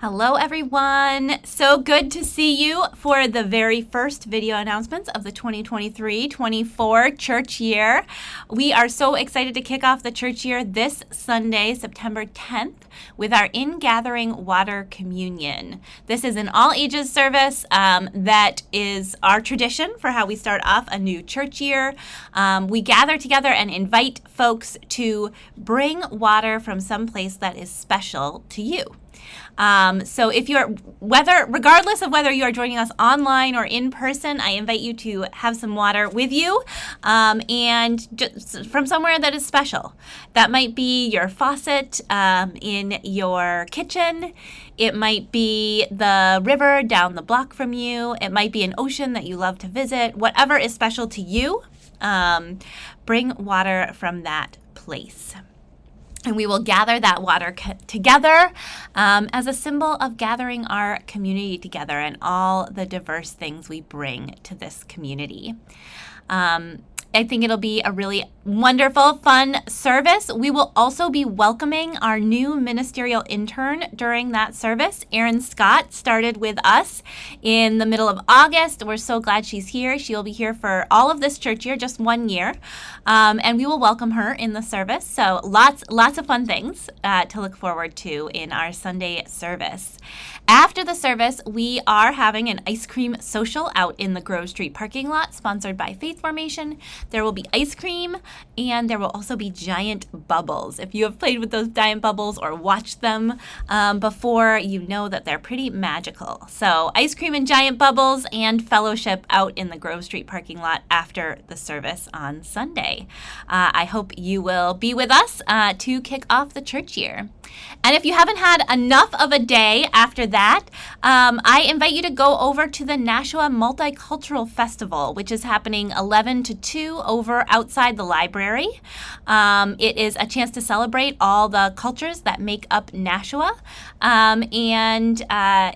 Hello everyone. So good to see you for the very first video announcements of the 2023-24 church year. We are so excited to kick off the church year this Sunday, September 10th, with our In-Gathering Water Communion. This is an all-ages service that is our tradition for how we start off a new church year. We gather together and invite folks to bring water from some place that is special to you. So if regardless of whether you are joining us online or in person, I invite you to have some water with you, and just from somewhere that is special. That might be your faucet in your kitchen. It might be the river down the block from you. It might be an ocean that you love to visit. Whatever is special to you, bring water from that place. And we will gather that water together as a symbol of gathering our community together and all the diverse things we bring to this community. I think it'll be a really wonderful, fun service. We will also be welcoming our new ministerial intern during that service. Erin Scott started with us in the middle of August. We're so glad she's here. She'll be here for all of this church year, just 1 year. And we will welcome her in the service. So lots of fun things to look forward to in our Sunday service. After the service, we are having an ice cream social out in the Grove Street parking lot, sponsored by Faith Formation. There will be ice cream, and there will also be giant bubbles. If you have played with those giant bubbles or watched them before, you know that they're pretty magical. So ice cream and giant bubbles and fellowship out in the Grove Street parking lot after the service on Sunday. I hope you will be with us to kick off the church year. And if you haven't had enough of a day after that, I invite you to go over to the Nashua Multicultural Festival, which is happening 11 to 2 over outside the library. It is a chance to celebrate all the cultures that make up Nashua, and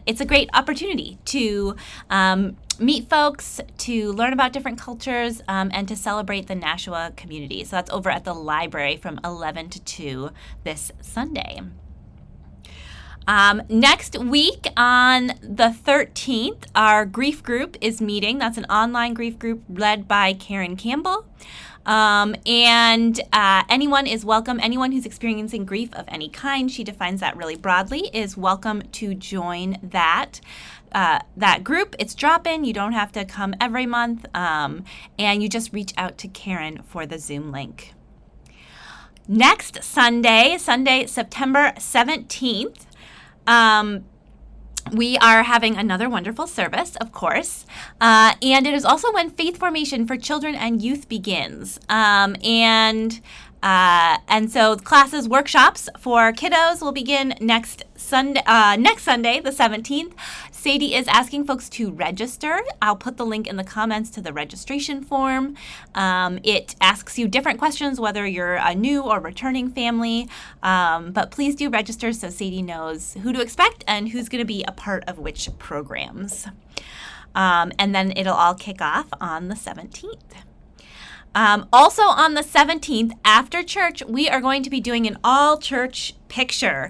it's a great opportunity to meet folks, to learn about different cultures, and to celebrate the Nashua community. So that's over at the library from 11 to 2 this Sunday. Next week on the 13th, our grief group is meeting. That's an online grief group led by Karen Campbell. And anyone is welcome. Anyone who's experiencing grief of any kind, she defines that really broadly, is welcome to join that group. It's drop-in. You don't have to come every month, and you just reach out to Karen for the Zoom link. Next Sunday, September 17th, we are having another wonderful service, of course, and it is also when Faith Formation for Children and Youth begins, and so classes, workshops for kiddos will begin next Sunday, the 17th. Sadie is asking folks to register. I'll put the link in the comments to the registration form. It asks you different questions, whether you're a new or returning family, but please do register so Sadie knows who to expect and who's going to be a part of which programs. And then it'll all kick off on the 17th. Also on the 17th, after church, we are going to be doing an all-church picture.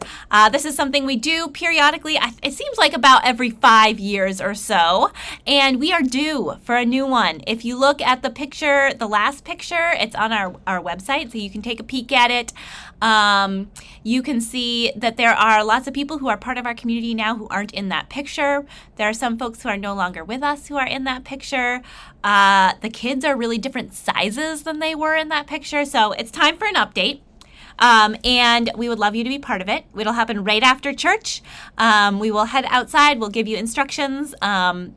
This is something we do periodically. It seems like about every 5 years or so, and we are due for a new one. If you look at the picture, the last picture, it's on our website, so you can take a peek at it. You can see that there are lots of people who are part of our community now who aren't in that picture. There are some folks who are no longer with us who are in that picture. The kids are really different sizes than they were in that picture, so it's time for an update. And we would love you to be part of it. It'll happen right after church. We will head outside. We'll give you instructions, and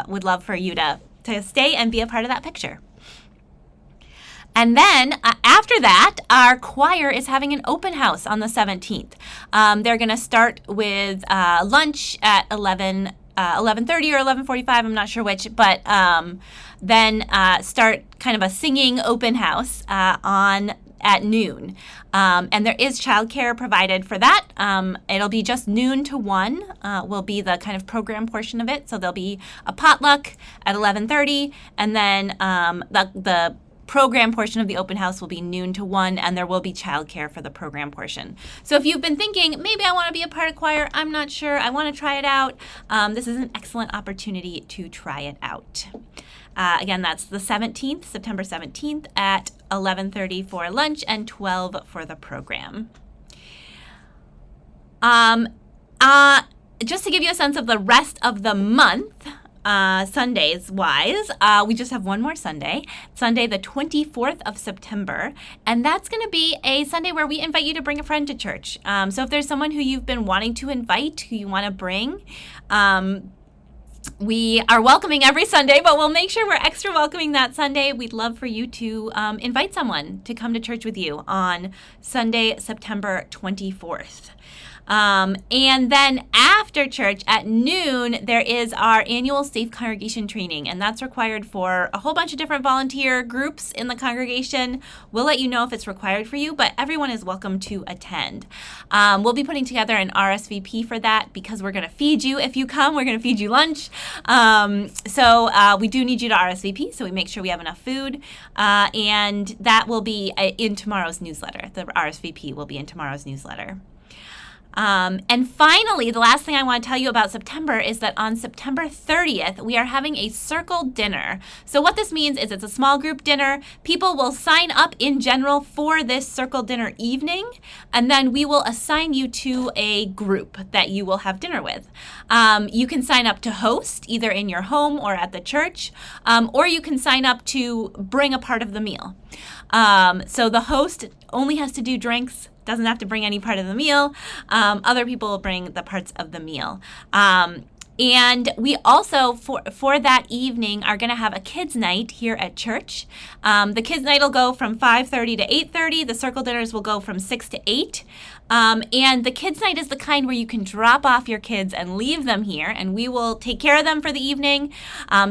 would love for you to stay and be a part of that picture. And then after that, our choir is having an open house on the 17th. They're going to start with lunch at 11:30 or 11:45. I'm not sure which, but then start kind of a singing open house at noon. And there is childcare provided for that. It'll be just noon to 1 will be the kind of program portion of it. So there'll be a potluck at 11:30, and then the program portion of the open house will be noon to 1, and there will be childcare for the program portion. So if you've been thinking, maybe I want to be a part of choir, I'm not sure, I want to try it out, this is an excellent opportunity to try it out. Again, that's the 17th, September 17th at 11:30 for lunch and 12 for the program. Just to give you a sense of the rest of the month, Sundays-wise, we just have one more Sunday, Sunday the 24th of September, and that's going to be a Sunday where we invite you to bring a friend to church. So if there's someone who you've been wanting to invite, who you want to bring, we are welcoming every Sunday, but we'll make sure we're extra welcoming that Sunday. We'd love for you to invite someone to come to church with you on Sunday, September 24th. And then after church at noon, there is our annual Safe Congregation Training, and that's required for a whole bunch of different volunteer groups in the congregation. We'll let you know if it's required for you, but everyone is welcome to attend. We'll be putting together an RSVP for that because we're going to feed you if you come. We're going to feed you lunch. So we do need you to RSVP, so we make sure we have enough food, and that will be in tomorrow's newsletter. The RSVP will be in tomorrow's newsletter. And finally, the last thing I want to tell you about September is that on September 30th, we are having a circle dinner. So what this means is it's a small group dinner. People will sign up in general for this circle dinner evening, and then we will assign you to a group that you will have dinner with. You can sign up to host either in your home or at the church, or you can sign up to bring a part of the meal. So the host only has to do drinks, doesn't have to bring any part of the meal. Other people will bring the parts of the meal. And we also, for that evening, are going to have a kids' night here at church. The kids' night will go from 5:30 to 8:30. The circle dinners will go from 6 to 8. And the kids' night is the kind where you can drop off your kids and leave them here, and we will take care of them for the evening.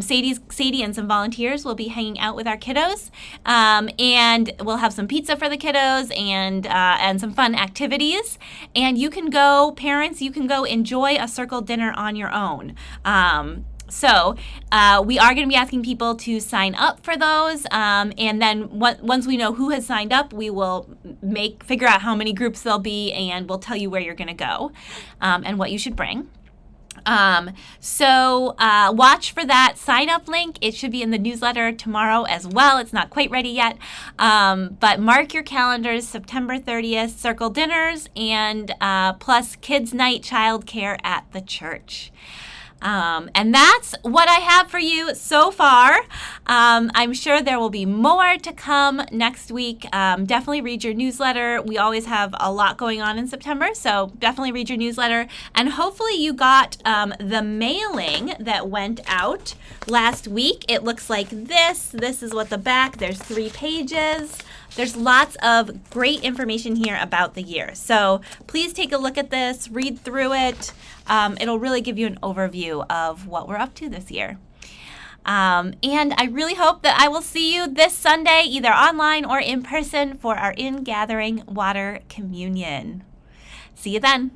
Sadie and some volunteers will be hanging out with our kiddos, and we'll have some pizza for the kiddos and some fun activities. And you can go, parents, you can go enjoy a circle dinner on your own. So we are going to be asking people to sign up for those, and then once we know who has signed up, we will figure out how many groups there'll be, and we'll tell you where you're going to go and what you should bring. So watch for that sign-up link. It should be in the newsletter tomorrow as well. It's not quite ready yet, but mark your calendars, September 30th, circle dinners, and plus kids' night childcare at the church. And that's what I have for you so far. I'm sure there will be more to come next week. Definitely read your newsletter. We always have a lot going on in September, so definitely read your newsletter. And hopefully you got the mailing that went out last week. It looks like this. This is what the back, there's 3 pages. There's lots of great information here about the year. So please take a look at this, read through it. It'll really give you an overview of what we're up to this year. And I really hope that I will see you this Sunday, either online or in person, for our in-gathering water communion. See you then.